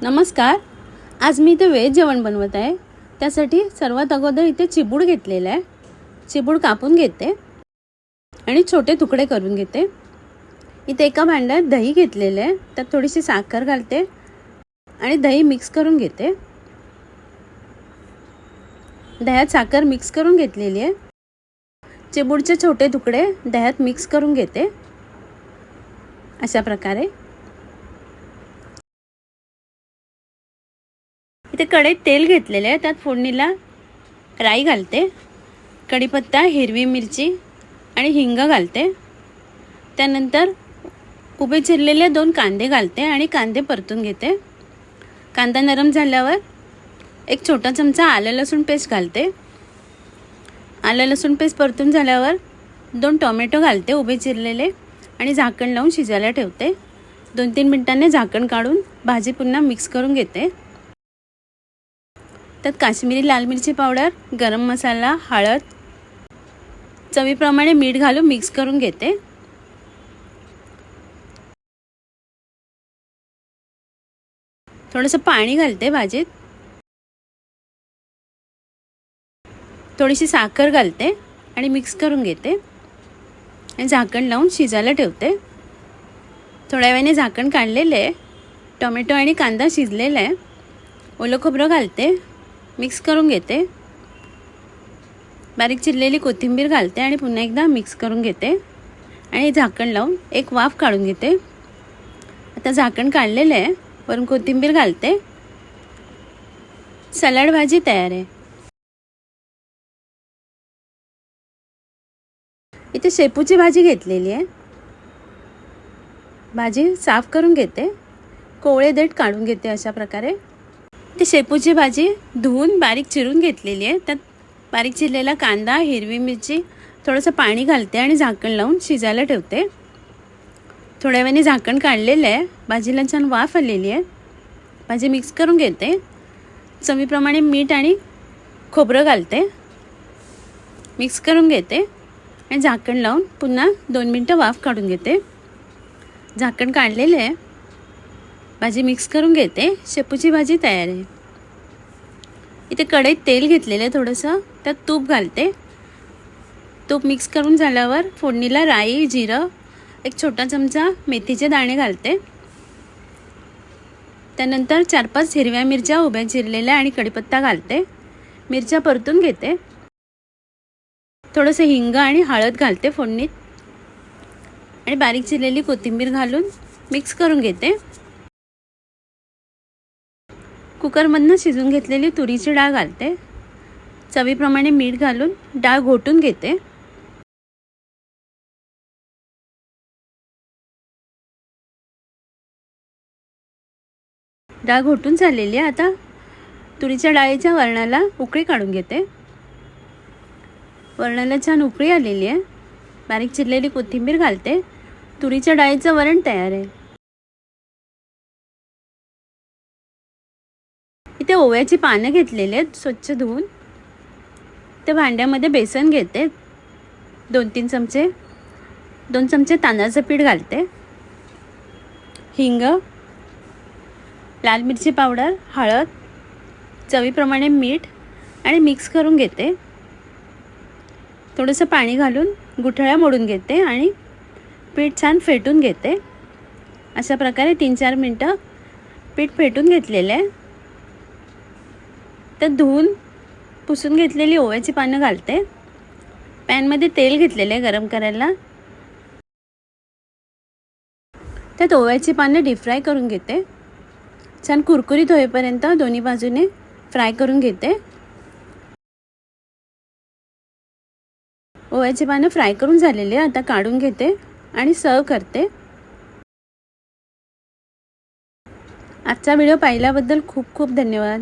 नमस्कार. आज मी इथे व्हेज जेवण बनवत आहे. त्यासाठी सर्वात अगोदर इथे चिबूड घेतलेला आहे. चिबूड कापून घेते आणि छोटे तुकडे करून घेते. इथे एका भांड्यात दही घेतलेले आहे. त्यात थोडीशी साखर घालते आणि दही मिक्स करून घेते. दह्यात साखर मिक्स करून घेतलेली आहे. चिबूडचे छोटे तुकडे दह्यात मिक्स करून घेते. अशा प्रकारे इथे कढईत तेल घेतलेले आहे. त्यात फोडणीला राई घालते, कढीपत्ता, हिरवी मिरची आणि हिंग घालते. त्यानंतर उभे चिरलेले 2 कांदे घालते आणि कांदे परतून घेते. कांदा नरम झाल्यावर एक छोटा चमचा आलं लसूण पेस्ट घालते. आलं लसूण पेस्ट परतून झाल्यावर 2 टोमॅटो घालते उभे चिरलेले आणि झाकण लावून शिजायला ठेवते. 2-3 मिनिटांनी झाकण काढून भाजी पुन्हा मिक्स करून घेते. त्यात काश्मीरी लाल मिरची पावडर, गरम मसाला, हळद, चवीप्रमाणे मीठ घालून मिक्स करून घेते. थोडंसं पाणी घालते भाजीत. थोडीशी साखर घालते आणि मिक्स करून घेते आणि झाकण लावून शिजायला ठेवते. थोड्या वेळाने झाकण काढलेलं आहे. टोमॅटो आणि कांदा शिजलेला आहे. ओलं खोबरं घालते, मिक्स करून घेते. बारीक चिरलेली कोथिंबीर घालते आणि पुन्हा एकदा मिक्स करून घेते आणि झाकण लावून एक वाफ काढून घेते. आता झाकण काढलेलं आहे. वरून कोथिंबीर घालते. सलाड भाजी तयार आहे. इथे शेपूची भाजी घेतलेली आहे. भाजी साफ करून घेते, कोवळे देठ काढून घेते. अशा प्रकारे ते शेपूची भाजी धुवून बारीक चिरून घेतलेली आहे. त्यात बारीक चिरलेला कांदा, हिरवी मिरची, थोडंसं पाणी घालते आणि झाकण लावून शिजायला ठेवते. थोड्या वेळाने झाकण काढलेलं आहे. भाजीला छान वाफ आलेली आहे. भाजी मिक्स करून घेते. चवीप्रमाणे मीठ आणि खोबरं घालते, मिक्स करून घेते आणि झाकण लावून पुन्हा 2 मिनटं वाफ काढून घेते. झाकण काढलेलं आहे. भाजी मिक्स करून घेते. शेपूची भाजी तयार आहे. इथे कढईत तेल घेतलेलं आहे थोडंसं. त्यात तूप घालते. तूप मिक्स करून झाल्यावर फोडणीला राई, जिरं, एक छोटा चमचा मेथीचे दाणे घालते. त्यानंतर 4-5 हिरव्या मिरच्या उभ्या चिरलेल्या आणि कढीपत्ता घालते. मिरच्या परतून घेते. थोडंसं हिंग आणि हळद घालते फोडणीत आणि बारीक चिरलेली कोथिंबीर घालून मिक्स करून घेते. कुकरमधनं शिजून घेतलेली तुरीची डाळ घालते. चवीप्रमाणे मीठ घालून डाळ घोटून घेते. डाळ घोटून झालेली आहे. आता तुरीच्या डाळीच्या वरणाला उकळी काढून घेते. वरणाला छान उकळी आलेली आहे. बारीक चिरलेली कोथिंबीर घालते. तुरीच्या डाळीचं वरण तयार आहे. इथे ओव्याची पानं घेतलेली आहेत स्वच्छ धुवून. त्या भांड्यामध्ये बेसन घेते. 2-3 चमचे, 2 चमचे तांदळाचं पीठ घालते. हिंग, लाल मिरची पावडर, हळद, चवीप्रमाणे मीठ आणि मिक्स करून घेते. थोडंसं पाणी घालून गुठळ्या मोडून घेते आणि पीठ छान फेटून घेते. अशा प्रकारे 3-4 मिनटं पीठ फेटून घेतलेलं आहे. तर धुवून पुसून घेतलेली ओव्याची पानं घालते. पॅनमध्ये तेल घेतलेलं आहे गरम करायला. त्यात ओव्याची पानं डीप फ्राय करून घेते. छान कुरकुरीत होईपर्यंत दोन्ही बाजूने फ्राय करून घेते. ओव्याची पानं फ्राय करून झालेली आहे. आता काढून घेते आणि सर्व करते. आजचा व्हिडिओ पाहिल्याबद्दल खूप खूप धन्यवाद.